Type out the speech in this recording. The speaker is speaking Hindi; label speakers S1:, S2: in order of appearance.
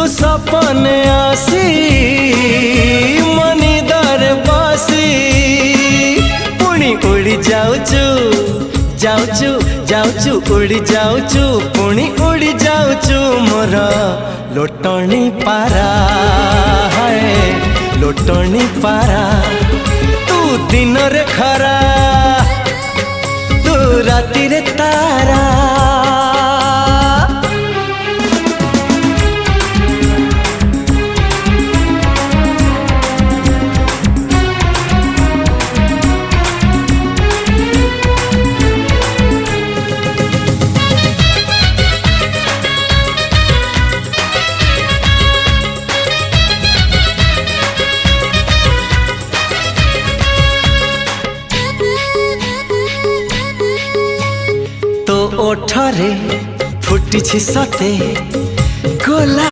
S1: तू सपने आसी मनिदार बासी पुणी उड़ी जाऊचु जाऊचु जाऊचु उड़ी जाऊचु पुणी उड़ी जाऊचु मोर लोटणी पारा है लोटणी पारा तू दिन रे खरा तू राति रे तारा तो ओठरे फुटी सते गोला।